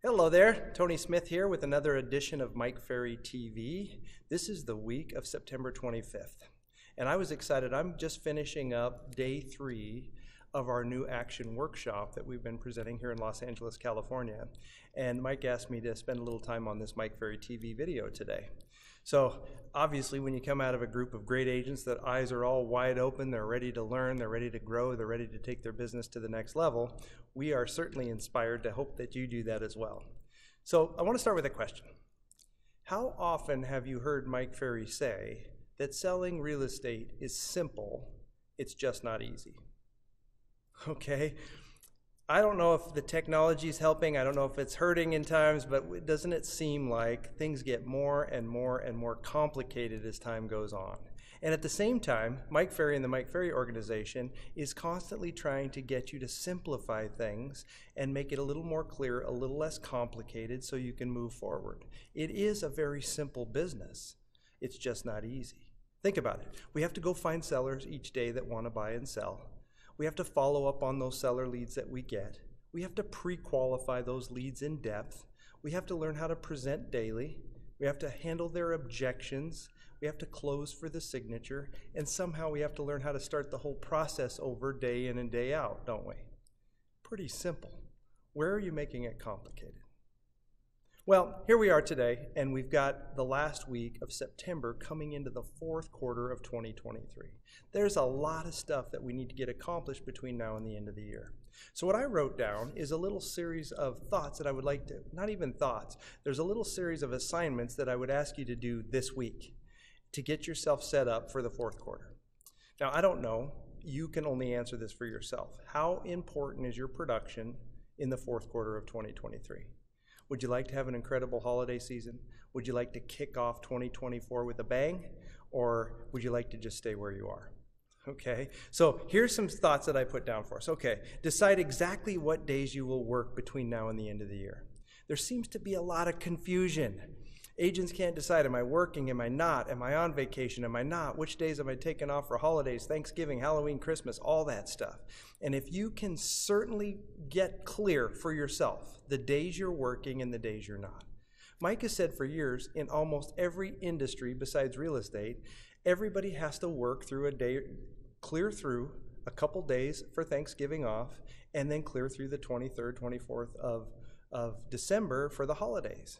Hello there, Tony Smith here with another edition of Mike Ferry TV. This is the week of September 25th, and I was excited. I'm just finishing up day 3 of our new action workshop that we've been presenting here in Los Angeles, California, and Mike asked me to spend a little time on this Mike Ferry TV video today. So obviously when you come out of a group of great agents that eyes are all wide open, they're ready to learn, they're ready to grow, they're ready to take their business to the next level, we are certainly inspired to hope that you do that as well. So I want to start with a question. How often have you heard Mike Ferry say that selling real estate is simple, it's just not easy? Okay. I don't know if the technology is helping, I don't know if it's hurting in times, but doesn't it seem like things get more and more and more complicated as time goes on? And at the same time, Mike Ferry and the Mike Ferry organization is constantly trying to get you to simplify things and make it a little more clear, a little less complicated so you can move forward. It is a very simple business. It's just not easy. Think about it. We have to go find sellers each day that want to buy and sell. We have to follow up on those seller leads that we get. We have to pre-qualify those leads in depth. We have to learn how to present daily. We have to handle their objections. We have to close for the signature. And somehow we have to learn how to start the whole process over day in and day out, don't we? Pretty simple. Where are you making it complicated? Well, here we are today, and we've got the last week of September coming into the fourth quarter of 2023. There's a lot of stuff that we need to get accomplished between now and the end of the year. So what I wrote down is a little series of thoughts that I would like to, not even thoughts, there's a little series of assignments that I would ask you to do this week to get yourself set up for the fourth quarter. Now, I don't know, you can only answer this for yourself. How important is your production in the fourth quarter of 2023? Would you like to have an incredible holiday season? Would you like to kick off 2024 with a bang? Or would you like to just stay where you are? Okay, so here's some thoughts that I put down for us. Okay, decide exactly what days you will work between now and the end of the year. There seems to be a lot of confusion. Agents can't decide, am I working, am I not? Am I on vacation, am I not? Which days am I taking off for holidays, Thanksgiving, Halloween, Christmas, all that stuff. And if you can certainly get clear for yourself the days you're working and the days you're not. Mike has said for years, in almost every industry besides real estate, everybody has to work through a day, clear through a couple days for Thanksgiving off, and then clear through the 23rd, 24th of December for the holidays.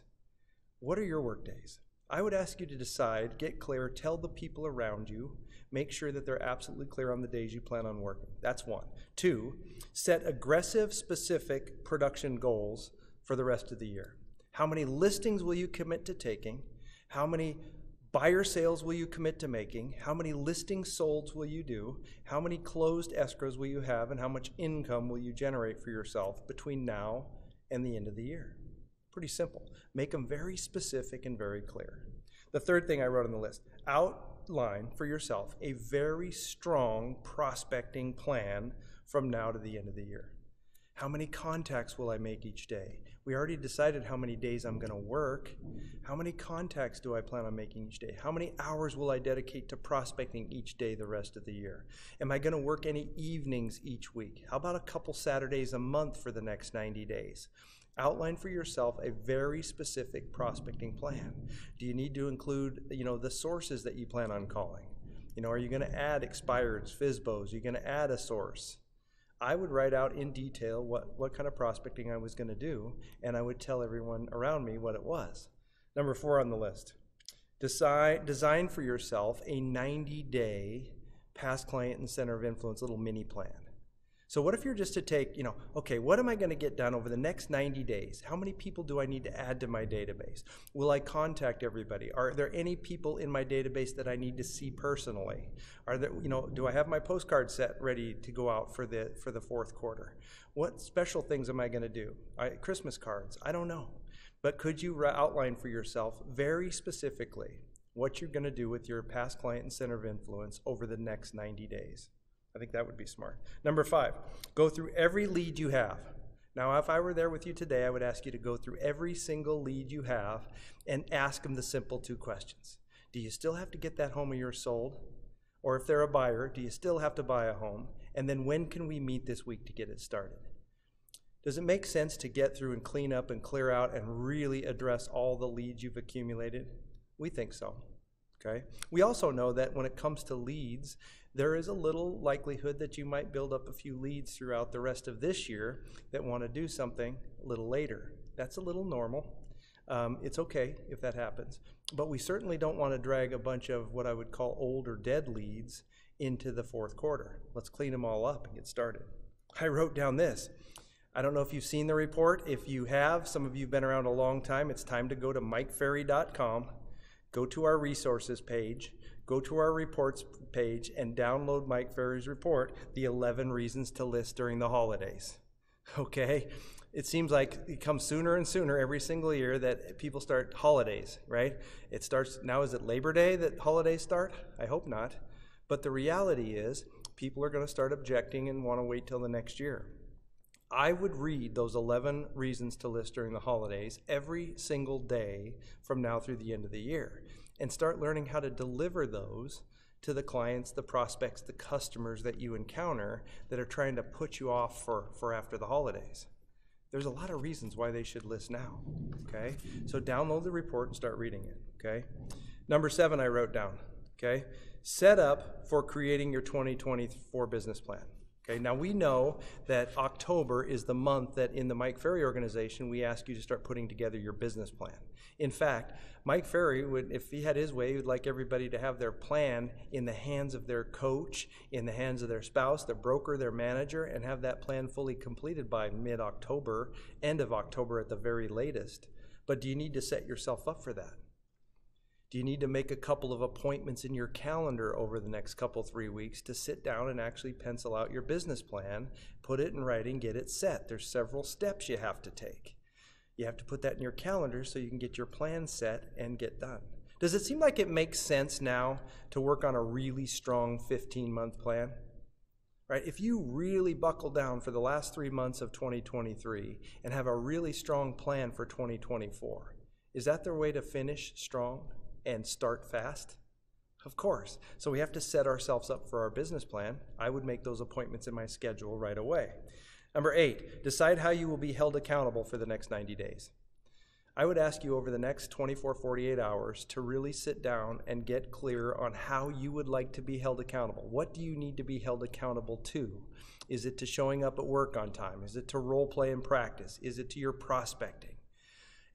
What are your work days? I would ask you to decide, get clear, tell the people around you, make sure that they're absolutely clear on the days you plan on working. That's 1. 2, set aggressive, specific production goals for the rest of the year. How many listings will you commit to taking? How many buyer sales will you commit to making? How many listings sold will you do? How many closed escrows will you have? And how much income will you generate for yourself between now and the end of the year? Pretty simple. Make them very specific and very clear. The third thing I wrote on the list, outline for yourself a very strong prospecting plan from now to the end of the year. How many contacts will I make each day? We already decided how many days I'm going to work. How many contacts do I plan on making each day? How many hours will I dedicate to prospecting each day the rest of the year? Am I going to work any evenings each week? How about a couple Saturdays a month for the next 90 days? Outline for yourself a very specific prospecting plan. Do you need to include, the sources that you plan on calling? Are you going to add expireds, FSBOs? Are you going to add a source? I would write out in detail what kind of prospecting I was going to do, and I would tell everyone around me what it was. Number 4 on the list, design for yourself a 90-day past client and center of influence little mini plan. So what if you're just to take, okay, what am I going to get done over the next 90 days? How many people do I need to add to my database? Will I contact everybody? Are there any people in my database that I need to see personally? Are there, do I have my postcard set ready to go out for the fourth quarter? What special things am I going to do? Christmas cards? I don't know. But could you outline for yourself very specifically what you're going to do with your past client and center of influence over the next 90 days? I think that would be smart. Number 5, go through every lead you have. Now, if I were there with you today, I would ask you to go through every single lead you have and ask them the simple 2 questions. Do you still have to get that home of yours sold? Or if they're a buyer, do you still have to buy a home? And then when can we meet this week to get it started? Does it make sense to get through and clean up and clear out and really address all the leads you've accumulated? We think so, okay? We also know that when it comes to leads, there is a little likelihood that you might build up a few leads throughout the rest of this year that want to do something a little later. That's a little normal. It's okay if that happens. But we certainly don't want to drag a bunch of what I would call old or dead leads into the fourth quarter. Let's clean them all up and get started. I wrote down this. I don't know if you've seen the report. If you have, some of you have been around a long time, it's time to go to mikeferry.com, go to our resources page, go to our reports page, and download Mike Ferry's report, The 11 Reasons to List During the Holidays. Okay? It seems like it comes sooner and sooner every single year that people start holidays, right? It starts, now is it Labor Day that holidays start? I hope not. But the reality is people are going to start objecting and want to wait till the next year. I would read those 11 reasons to list during the holidays every single day from now through the end of the year and start learning how to deliver those to the clients, the prospects, the customers that you encounter that are trying to put you off for after the holidays. There's a lot of reasons why they should list now, okay? So download the report and start reading it, okay? Number 7 I wrote down, okay? Set up for creating your 2024 business plan. Okay, now we know that October is the month that in the Mike Ferry organization, we ask you to start putting together your business plan. In fact, Mike Ferry would, if he had his way, he would like everybody to have their plan in the hands of their coach, in the hands of their spouse, their broker, their manager, and have that plan fully completed by mid-October, end of October at the very latest. But do you need to set yourself up for that? Do you need to make a couple of appointments in your calendar over the next 3 weeks to sit down and actually pencil out your business plan, put it in writing, get it set? There's several steps you have to take. You have to put that in your calendar so you can get your plan set and get done. Does it seem like it makes sense now to work on a really strong 15-month plan? Right? If you really buckle down for the last 3 months of 2023 and have a really strong plan for 2024, is that the way to finish strong and start fast? Of course. So we have to set ourselves up for our business plan. I would make those appointments in my schedule right away. Number 8, decide how you will be held accountable for the next 90 days. I would ask you over the next 48 hours to really sit down and get clear on how you would like to be held accountable. What do you need to be held accountable to? Is it to showing up at work on time? Is it to role play and practice? Is it to your prospecting?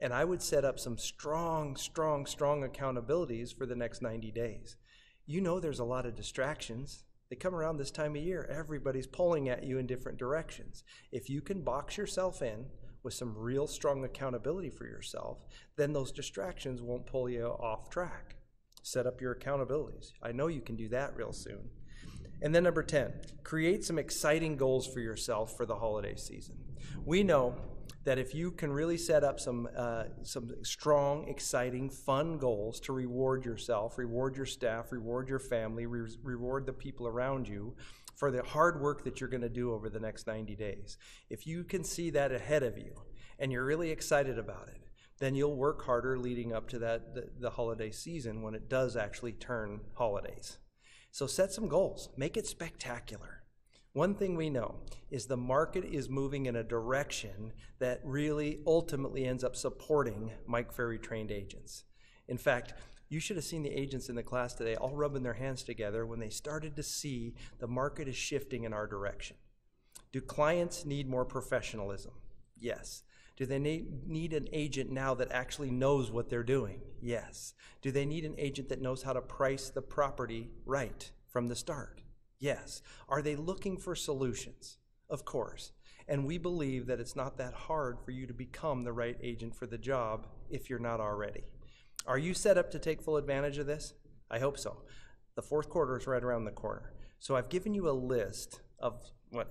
And I would set up some strong accountabilities for the next 90 days. You know there's a lot of distractions. They come around this time of year. Everybody's pulling at you in different directions. If you can box yourself in with some real strong accountability for yourself, then those distractions won't pull you off track. Set up your accountabilities. I know you can do that real soon. And then number 10, create some exciting goals for yourself for the holiday season. We know that if you can really set up some strong, exciting, fun goals to reward yourself, reward your staff, reward your family, reward the people around you for the hard work that you're going to do over the next 90 days. If you can see that ahead of you and you're really excited about it, then you'll work harder leading up to the holiday season when it does actually turn holidays. So set some goals. Make it spectacular. One thing we know is the market is moving in a direction that really ultimately ends up supporting Mike Ferry trained agents. In fact, you should have seen the agents in the class today all rubbing their hands together when they started to see the market is shifting in our direction. Do clients need more professionalism? Yes. Do they need an agent now that actually knows what they're doing? Yes. Do they need an agent that knows how to price the property right from the start? Yes. Are they looking for solutions? Of course. And we believe that it's not that hard for you to become the right agent for the job if you're not already. Are you set up to take full advantage of this? I hope so. The fourth quarter is right around the corner. So I've given you a list of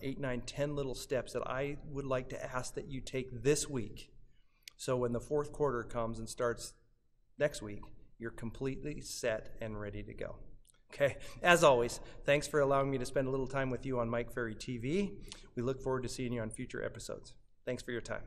8, 9, 10 little steps that I would like to ask that you take this week. So when the fourth quarter comes and starts next week, you're completely set and ready to go. Okay, as always, thanks for allowing me to spend a little time with you on Mike Ferry TV. We look forward to seeing you on future episodes. Thanks for your time.